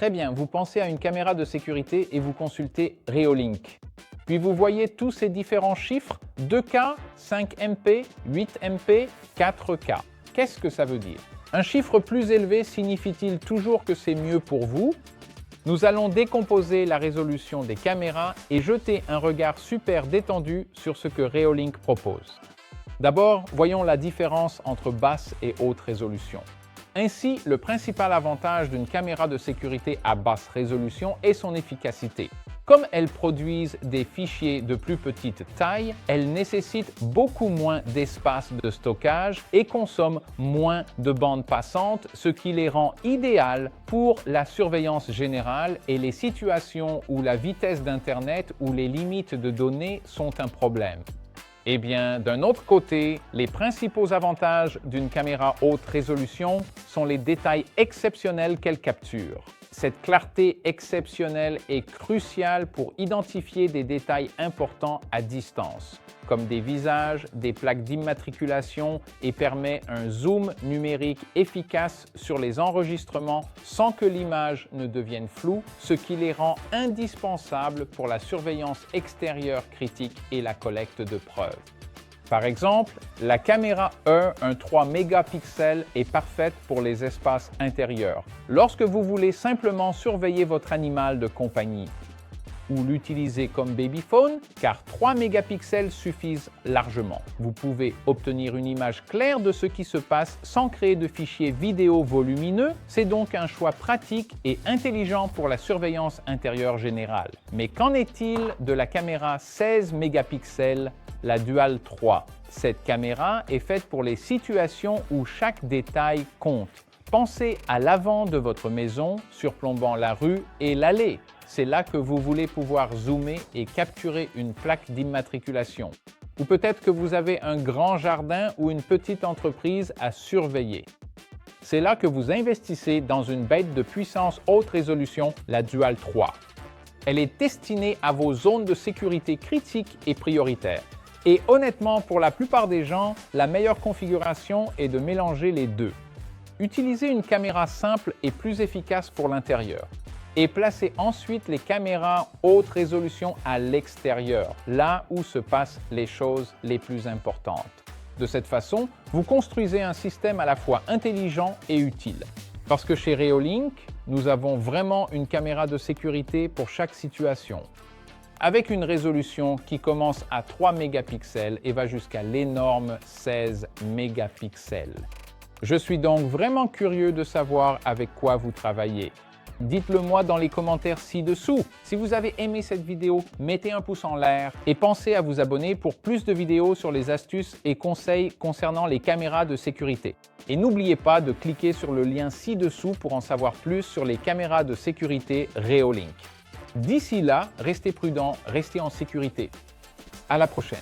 Très bien, vous pensez à une caméra de sécurité et vous consultez Reolink. Puis vous voyez tous ces différents chiffres, 2K, 5MP, 8MP, 4K. Qu'est-ce que ça veut dire? Un chiffre plus élevé signifie-t-il toujours que c'est mieux pour vous? Nous allons décomposer la résolution des caméras et jeter un regard super détendu sur ce que Reolink propose. D'abord, voyons la différence entre basse et haute résolution. Ainsi, le principal avantage d'une caméra de sécurité à basse résolution est son efficacité. Comme elles produisent des fichiers de plus petite taille, elles nécessitent beaucoup moins d'espace de stockage et consomment moins de bandes passantes, ce qui les rend idéales pour la surveillance générale et les situations où la vitesse d'Internet ou les limites de données sont un problème. Eh bien, d'un autre côté, les principaux avantages d'une caméra haute résolution sont les détails exceptionnels qu'elle capture. Cette clarté exceptionnelle est cruciale pour identifier des détails importants à distance, comme des visages, des plaques d'immatriculation et permet un zoom numérique efficace sur les enregistrements sans que l'image ne devienne floue, ce qui les rend indispensables pour la surveillance extérieure critique et la collecte de preuves. Par exemple, la caméra E, un 3 mégapixels, est parfaite pour les espaces intérieurs. Lorsque vous voulez simplement surveiller votre animal de compagnie ou l'utiliser comme babyphone, car 3 mégapixels suffisent largement. Vous pouvez obtenir une image claire de ce qui se passe sans créer de fichiers vidéo volumineux. C'est donc un choix pratique et intelligent pour la surveillance intérieure générale. Mais qu'en est-il de la caméra 16 mégapixels, la Dual 3? Cette caméra est faite pour les situations où chaque détail compte. Pensez à l'avant de votre maison, surplombant la rue et l'allée. C'est là que vous voulez pouvoir zoomer et capturer une plaque d'immatriculation. Ou peut-être que vous avez un grand jardin ou une petite entreprise à surveiller. C'est là que vous investissez dans une bête de puissance haute résolution, la Dual 3. Elle est destinée à vos zones de sécurité critiques et prioritaires. Et honnêtement, pour la plupart des gens, la meilleure configuration est de mélanger les deux. Utilisez une caméra simple et plus efficace pour l'intérieur. Et placez ensuite les caméras haute résolution à l'extérieur, là où se passent les choses les plus importantes. De cette façon, vous construisez un système à la fois intelligent et utile. Parce que chez Reolink, nous avons vraiment une caméra de sécurité pour chaque situation. Avec une résolution qui commence à 3 mégapixels et va jusqu'à l'énorme 16 mégapixels. Je suis donc vraiment curieux de savoir avec quoi vous travaillez. Dites-le moi dans les commentaires ci-dessous. Si vous avez aimé cette vidéo, mettez un pouce en l'air et pensez à vous abonner pour plus de vidéos sur les astuces et conseils concernant les caméras de sécurité. Et n'oubliez pas de cliquer sur le lien ci-dessous pour en savoir plus sur les caméras de sécurité Reolink. D'ici là, restez prudents, restez en sécurité. À la prochaine.